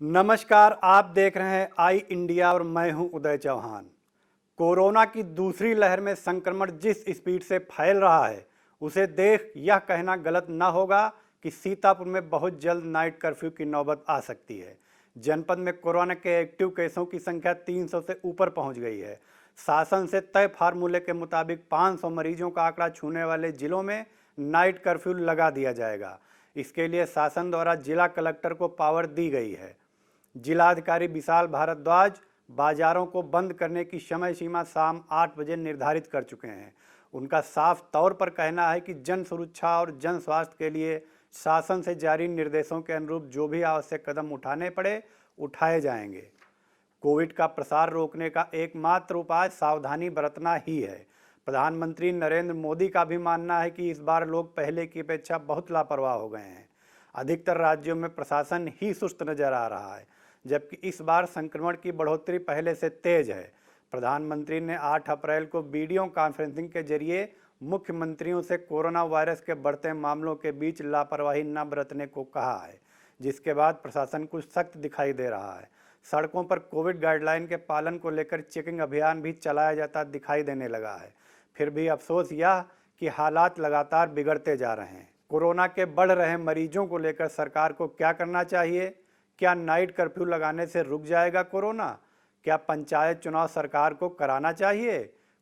नमस्कार, आप देख रहे हैं आई इंडिया और मैं हूं उदय चौहान। कोरोना की दूसरी लहर में संक्रमण जिस स्पीड से फैल रहा है उसे देख यह कहना गलत न होगा कि सीतापुर में बहुत जल्द नाइट कर्फ्यू की नौबत आ सकती है। जनपद में कोरोना के एक्टिव केसों की संख्या 300 से ऊपर पहुंच गई है। शासन से तय फार्मूले के मुताबिक 500 मरीजों का आंकड़ा छूने वाले जिलों में नाइट कर्फ्यू लगा दिया जाएगा। इसके लिए शासन द्वारा जिला कलेक्टर को पावर दी गई है। जिलाधिकारी विशाल भारद्वाज बाजारों को बंद करने की समय सीमा शाम 8 बजे निर्धारित कर चुके हैं। उनका साफ तौर पर कहना है कि जन सुरक्षा और जन स्वास्थ्य के लिए शासन से जारी निर्देशों के अनुरूप जो भी आवश्यक कदम उठाने पड़े उठाए जाएंगे। कोविड का प्रसार रोकने का एकमात्र उपाय सावधानी बरतना ही है। प्रधानमंत्री नरेंद्र मोदी का भी मानना है कि इस बार लोग पहले की अपेक्षा बहुत लापरवाह हो गए हैं। अधिकतर राज्यों में प्रशासन ही सुस्त नजर आ रहा है, जबकि इस बार संक्रमण की बढ़ोतरी पहले से तेज है। प्रधानमंत्री ने 8 अप्रैल को वीडियो कॉन्फ्रेंसिंग के जरिए मुख्यमंत्रियों से कोरोना वायरस के बढ़ते मामलों के बीच लापरवाही न बरतने को कहा है, जिसके बाद प्रशासन कुछ सख्त दिखाई दे रहा है। सड़कों पर कोविड गाइडलाइन के पालन को लेकर चेकिंग अभियान भी चलाया जाता दिखाई देने लगा है। फिर भी अफसोस यह कि हालात लगातार बिगड़ते जा रहे हैं। कोरोना के बढ़ रहे मरीजों को लेकर सरकार को क्या करना चाहिए? क्या नाइट कर्फ्यू लगाने से रुक जाएगा कोरोना? क्या पंचायत चुनाव सरकार को कराना चाहिए?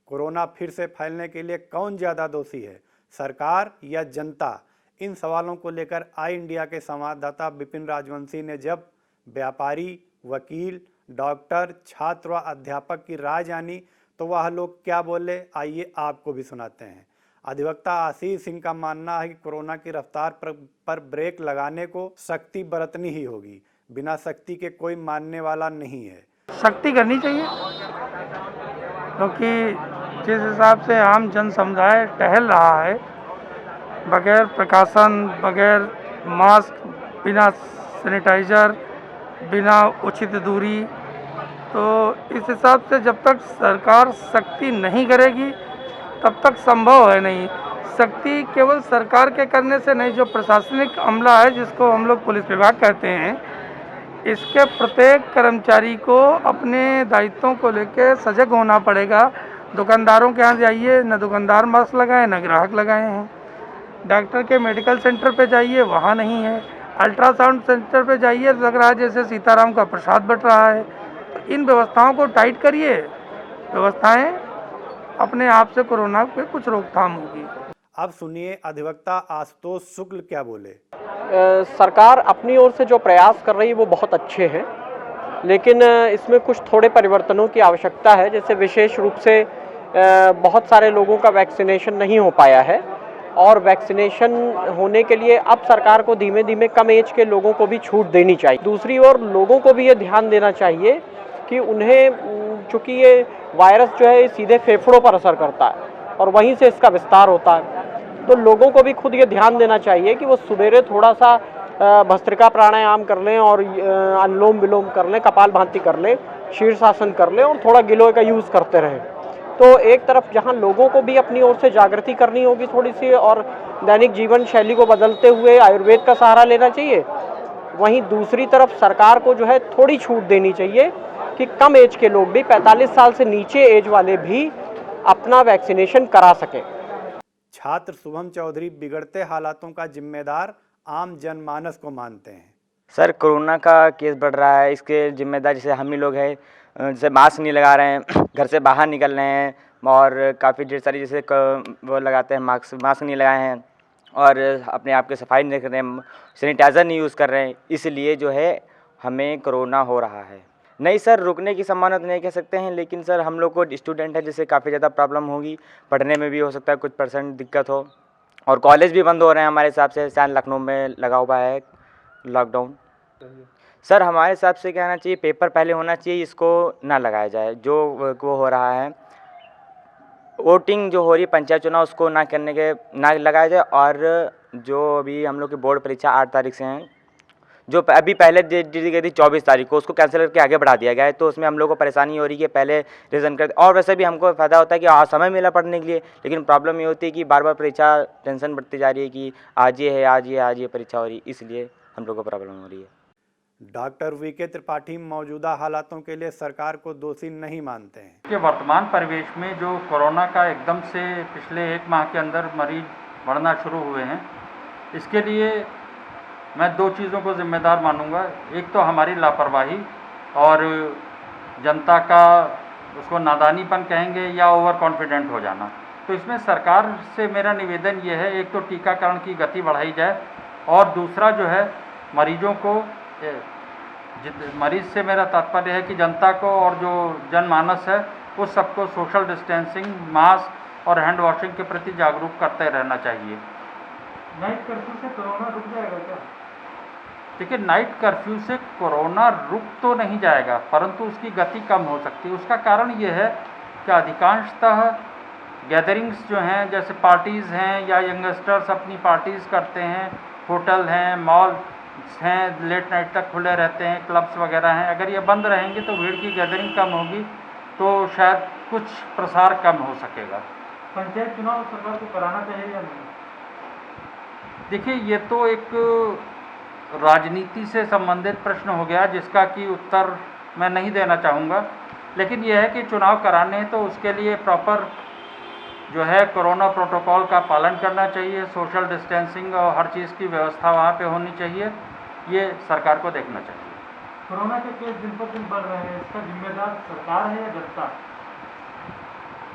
कोरोना फिर से फैलने के लिए कौन ज़्यादा दोषी है, सरकार या जनता? इन सवालों को लेकर आई इंडिया के संवाददाता विपिन राजवंशी ने जब व्यापारी, वकील, डॉक्टर, छात्र व अध्यापक की राय जानी तो वह लोग क्या बोले, आइए आपको भी सुनाते हैं। अधिवक्ता आशीष सिंह का मानना है कि कोरोना की रफ्तार पर ब्रेक लगाने को सख्ती बरतनी ही होगी। बिना सख्ती के कोई मानने वाला नहीं है। सख्ती करनी चाहिए, क्योंकि जिस हिसाब से आम जन समुदाय टहल रहा है बगैर प्रकाशन, बगैर मास्क, बिना सैनिटाइज़र, बिना उचित दूरी, तो इस हिसाब से जब तक सरकार सख्ती नहीं करेगी तब तक संभव है नहीं। सख्ती केवल सरकार के करने से नहीं, जो प्रशासनिक अमला है जिसको हम लोग पुलिस विभाग कहते हैं, इसके प्रत्येक कर्मचारी को अपने दायित्वों को लेकर सजग होना पड़ेगा। दुकानदारों के यहाँ जाइए, न दुकानदार मास्क लगाए न ग्राहक लगाए हैं। डॉक्टर के मेडिकल सेंटर पे जाइए, वहाँ नहीं है। अल्ट्रासाउंड सेंटर पे जाइए, लग रहा है जैसे सीताराम का प्रसाद बट रहा है। तो इन व्यवस्थाओं को टाइट करिए, व्यवस्थाएं अपने आप से कोरोना पे कुछ रोकथाम होगी। अब सुनिए अधिवक्ता आशुतोष शुक्ल क्या बोले। सरकार अपनी ओर से जो प्रयास कर रही है वो बहुत अच्छे हैं, लेकिन इसमें कुछ थोड़े परिवर्तनों की आवश्यकता है। जैसे विशेष रूप से बहुत सारे लोगों का वैक्सीनेशन नहीं हो पाया है, और वैक्सीनेशन होने के लिए अब सरकार को धीमे धीमे कम एज के लोगों को भी छूट देनी चाहिए। दूसरी ओर लोगों को भी ये ध्यान देना चाहिए कि उन्हें, चूँकि ये वायरस जो है सीधे फेफड़ों पर असर करता है और वहीं से इसका विस्तार होता है, तो लोगों को भी खुद ये ध्यान देना चाहिए कि वो सवेरे थोड़ा सा भस्त्रिका प्राणायाम कर लें और अनुलोम विलोम कर लें, कपालभाति कर लें, शीर्षासन कर लें और थोड़ा गिलोय का यूज़ करते रहें। तो एक तरफ जहां लोगों को भी अपनी ओर से जागृति करनी होगी थोड़ी सी, और दैनिक जीवन शैली को बदलते हुए आयुर्वेद का सहारा लेना चाहिए, वहीं दूसरी तरफ सरकार को जो है थोड़ी छूट देनी चाहिए कि कम एज के लोग भी, 45 साल से नीचे एज वाले भी अपना वैक्सीनेशन करा सकें। छात्र शुभम चौधरी बिगड़ते हालातों का जिम्मेदार आम जनमानस को मानते हैं। सर, कोरोना का केस बढ़ रहा है, इसके जिम्मेदार जैसे हम ही लोग हैं। जैसे मास्क नहीं लगा रहे हैं, घर से बाहर निकल रहे हैं, और काफ़ी ढेर सारी जैसे वो लगाते हैं मास्क नहीं लगाए हैं, और अपने आप की सफाई नहीं कर रहे हैं, सैनिटाइज़र नहीं यूज़ कर रहे हैं, इसलिए जो है हमें कोरोना हो रहा है। नहीं सर, रुकने की संभावना तो नहीं कह सकते हैं, लेकिन सर हम लोग को स्टूडेंट है, जैसे काफ़ी ज़्यादा प्रॉब्लम होगी, पढ़ने में भी हो सकता है कुछ % दिक्कत हो, और कॉलेज भी बंद हो रहे हैं हमारे हिसाब से। शायद लखनऊ में लगा हुआ है लॉकडाउन। सर हमारे हिसाब से कहना चाहिए पेपर पहले होना चाहिए, इसको ना लगाया जाए। जो वो हो रहा है वोटिंग जो हो रही है पंचायत चुनाव, उसको ना लगाया जाए। और जो अभी हम लोग की बोर्ड परीक्षा 8 तारीख से हैं, जो अभी पहले डेट दी गई थी 24 तारीख को, उसको कैंसिल करके आगे बढ़ा दिया गया है। तो उसमें हम लोग को परेशानी हो रही है, पहले रिविजन कर, और वैसे भी हमको फ़ायदा होता है कि समय मिला पढ़ने के लिए, लेकिन प्रॉब्लम ये होती है कि बार बार परीक्षा टेंशन बढ़ती जा रही है कि आज ये है, आज ये परीक्षा हो रही है, इसलिए हम लोग को प्रॉब्लम हो रही है। डॉक्टर वीके त्रिपाठी मौजूदा हालातों के लिए सरकार को दोषी नहीं मानते हैं। कि वर्तमान परिवेश में जो कोरोना का एकदम से पिछले 1 माह के अंदर मरीज बढ़ना शुरू हुए हैं, इसके लिए मैं 2 चीज़ों को जिम्मेदार मानूंगा। एक तो हमारी लापरवाही और जनता का उसको नादानीपन कहेंगे या ओवर कॉन्फिडेंट हो जाना। तो इसमें सरकार से मेरा निवेदन ये है, एक तो टीकाकरण की गति बढ़ाई जाए और दूसरा जो है मरीजों को, मरीज से मेरा तात्पर्य है कि जनता को और जो जनमानस है उस सबको सोशल डिस्टेंसिंग, मास्क और हैंड वॉशिंग के प्रति जागरूक करते रहना चाहिए। नाइट कर्फ्यू से कोरोना रुक जाएगा क्या? देखिए, नाइट कर्फ्यू से कोरोना रुक तो नहीं जाएगा, परंतु उसकी गति कम हो सकती है। उसका कारण ये है कि अधिकांशतः गैदरिंग्स जो हैं, जैसे पार्टीज़ हैं या यंगस्टर्स अपनी पार्टीज़ करते हैं, होटल हैं, मॉल हैं, लेट नाइट तक खुले रहते हैं, क्लब्स वगैरह हैं, अगर ये बंद रहेंगे तो भीड़ की गैदरिंग कम होगी, तो शायद कुछ प्रसार कम हो सकेगा। पंचायत चुनाव सरकार को कराना चाहिए या नहीं? देखिए, ये तो एक राजनीति से संबंधित प्रश्न हो गया जिसका कि उत्तर मैं नहीं देना चाहूँगा, लेकिन यह है कि चुनाव कराने तो उसके लिए प्रॉपर जो है कोरोना प्रोटोकॉल का पालन करना चाहिए, सोशल डिस्टेंसिंग और हर चीज़ की व्यवस्था वहाँ पे होनी चाहिए, ये सरकार को देखना चाहिए। कोरोना के केस दिन पर दिन बढ़ रहे हैं, इसका जिम्मेदार सरकार है या जनता?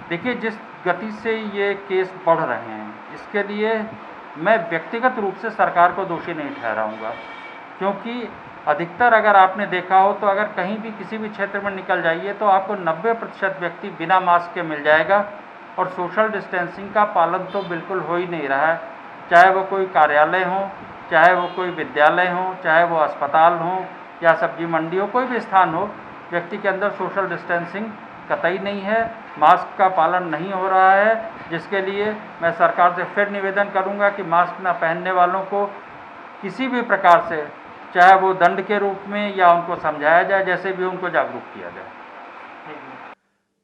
देखिए, जिस गति से ये केस बढ़ रहे हैं, इसके लिए मैं व्यक्तिगत रूप से सरकार को दोषी नहीं ठहराऊंगा, क्योंकि अधिकतर अगर आपने देखा हो तो अगर कहीं भी किसी भी क्षेत्र में निकल जाइए तो आपको 90% व्यक्ति बिना मास्क के मिल जाएगा और सोशल डिस्टेंसिंग का पालन तो बिल्कुल हो ही नहीं रहा है। चाहे वो कोई कार्यालय हो, चाहे वो कोई विद्यालय हो, चाहे वो अस्पताल हो या सब्जी मंडी हो, कोई भी स्थान हो, व्यक्ति के अंदर सोशल डिस्टेंसिंग कतई नहीं है, मास्क का पालन नहीं हो रहा है, जिसके लिए मैं सरकार से फिर निवेदन करूंगा कि मास्क न पहनने वालों को किसी भी प्रकार से, चाहे वो दंड के रूप में या उनको समझाया जाए, जैसे भी उनको जागरूक किया जाए।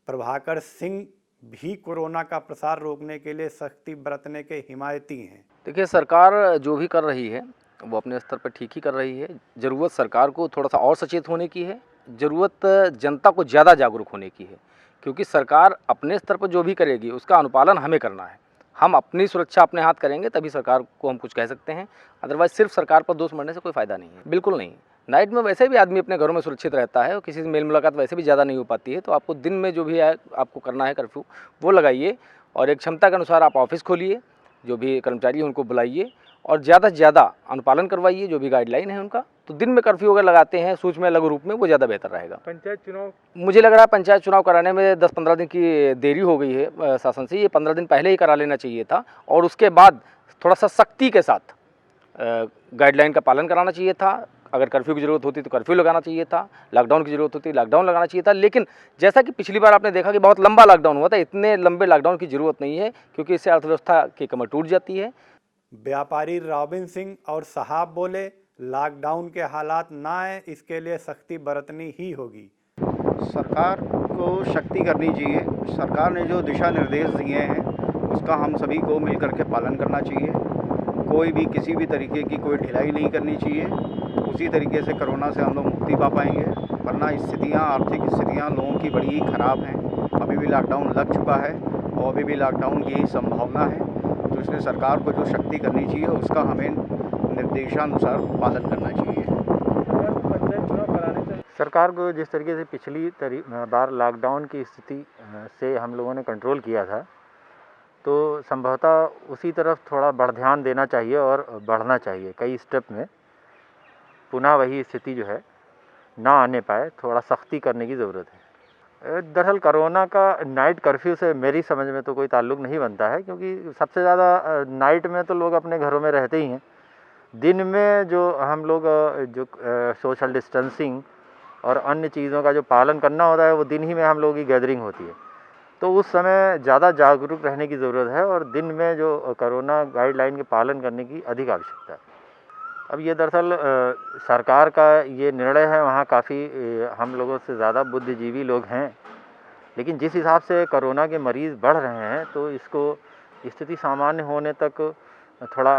प्रभाकर सिंह भी कोरोना का प्रसार रोकने के लिए सख्ती बरतने के हिमायती हैं। देखिए, सरकार जो भी कर रही है वो अपने स्तर पर ठीक ही कर रही है। ज़रूरत सरकार को थोड़ा सा और सचेत होने की है, ज़रूरत जनता को ज़्यादा जागरूक होने की है, क्योंकि सरकार अपने स्तर पर जो भी करेगी उसका अनुपालन हमें करना है। हम अपनी सुरक्षा अपने हाथ करेंगे तभी सरकार को हम कुछ कह सकते हैं, अदरवाइज़ सिर्फ सरकार पर दोष मढ़ने से कोई फ़ायदा नहीं है, बिल्कुल नहीं। नाइट में वैसे भी आदमी अपने घरों में सुरक्षित रहता है और किसी से मेल मुलाकात वैसे भी ज़्यादा नहीं हो पाती है, तो आपको दिन में जो भी है आपको करना है कर्फ्यू वो लगाइए और एक क्षमता के अनुसार आप ऑफिस खोलिए, जो भी कर्मचारी हैं उनको बुलाइए और ज़्यादा से ज़्यादा अनुपालन करवाइए जो भी गाइडलाइन है उनका। तो दिन में कर्फ्यू अगर लगाते हैं सूक्ष्म लघु रूप में, वो ज़्यादा बेहतर रहेगा। पंचायत चुनाव, मुझे लग रहा है पंचायत चुनाव कराने में 10-15 दिन की देरी हो गई है शासन से। ये 15 दिन पहले ही करा लेना चाहिए था और उसके बाद थोड़ा सा सख्ती के साथ गाइडलाइन का पालन कराना चाहिए था। अगर कर्फ्यू की ज़रूरत होती तो कर्फ्यू लगाना चाहिए था, लॉकडाउन की ज़रूरत होती लॉकडाउन लगाना चाहिए था। लेकिन जैसा कि पिछली बार आपने देखा कि बहुत लंबा लॉकडाउन हुआ था, इतने लंबे लॉकडाउन की ज़रूरत नहीं है, क्योंकि इससे अर्थव्यवस्था की कमर टूट जाती है। व्यापारी रॉबिन सिंह और साहब बोले, लॉकडाउन के हालात ना आए, इसके लिए सख्ती बरतनी ही होगी। सरकार को शक्ति करनी चाहिए। सरकार ने जो दिशा निर्देश दिए हैं उसका हम सभी को मिल कर के पालन करना चाहिए। कोई भी किसी भी तरीके की कोई ढिलाई नहीं करनी चाहिए। उसी तरीके से कोरोना से हम लोग मुक्ति पा पाएंगे, वरना स्थितियाँ, आर्थिक स्थितियाँ लोगों की बड़ी ही ख़राब हैं। अभी भी लॉकडाउन लग चुका है और अभी भी लॉकडाउन की संभावना है, तो इसलिए सरकार को जो शक्ति करनी चाहिए उसका हमें निर्देशानुसार पालन करना चाहिए। पंचायत चुनाव कराने चाहिए। सरकार को जिस तरीके से पिछली बार लॉकडाउन की स्थिति से हम लोगों ने कंट्रोल किया था, तो संभवतः उसी तरफ थोड़ा बढ़ ध्यान देना चाहिए और बढ़ना चाहिए। कई स्टेप में पुनः वही स्थिति जो है ना आने पाए, थोड़ा सख्ती करने की ज़रूरत है। दरअसल कोरोना का नाइट कर्फ्यू से मेरी समझ में तो कोई ताल्लुक़ नहीं बनता है, क्योंकि सबसे ज़्यादा नाइट में तो लोग अपने घरों में रहते ही हैं। दिन में जो हम लोग जो सोशल डिस्टेंसिंग और अन्य चीज़ों का जो पालन करना होता है, वो दिन ही में हम लोगों की गैदरिंग होती है, तो उस समय ज़्यादा जागरूक रहने की ज़रूरत है और दिन में जो कोरोना गाइडलाइन के पालन करने की अधिक आवश्यकता है। अब ये दरअसल सरकार का ये निर्णय है, वहाँ काफ़ी हम लोगों से ज़्यादा बुद्धिजीवी लोग हैं, लेकिन जिस हिसाब से कोरोना के मरीज़ बढ़ रहे हैं तो इसको स्थिति सामान्य होने तक थोड़ा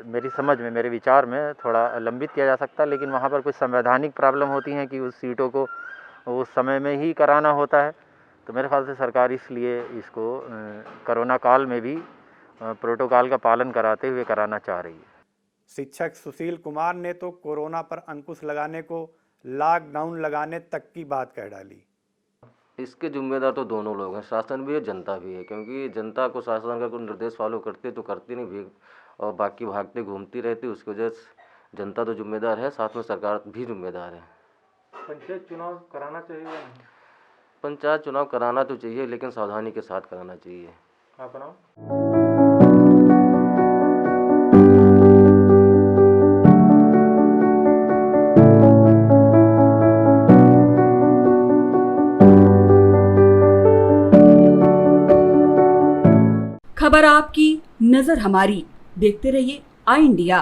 मेरी समझ में, मेरे विचार में थोड़ा लंबित किया जा सकता है, लेकिन वहाँ पर कुछ संवैधानिक प्रॉब्लम होती हैं कि उस सीटों को उस समय में ही कराना होता है। तो मेरे ख्याल से सरकार इसलिए इसको कोरोना काल में भी प्रोटोकॉल का पालन कराते हुए कराना चाह रही है। शिक्षक सुशील कुमार ने तो कोरोना पर अंकुश लगाने को लॉकडाउन लगाने तक की बात कह डाली। इसके जिम्मेदार तो दोनों लोग हैं, शासन भी है, जनता भी है, क्योंकि जनता को शासन का कोई निर्देश फॉलो करते तो करती नहीं भी और बाकी भागते घूमती रहती, उसकी वजह से जनता तो जिम्मेदार है, साथ में सरकार भी जिम्मेदार है। पंचायत चुनाव कराना चाहिए या नहीं? पंचायत चुनाव कराना तो चाहिए, लेकिन सावधानी के साथ कराना चाहिए। आप बनाओ। खबर आपकी, नजर हमारी। देखते रहिए आई इंडिया।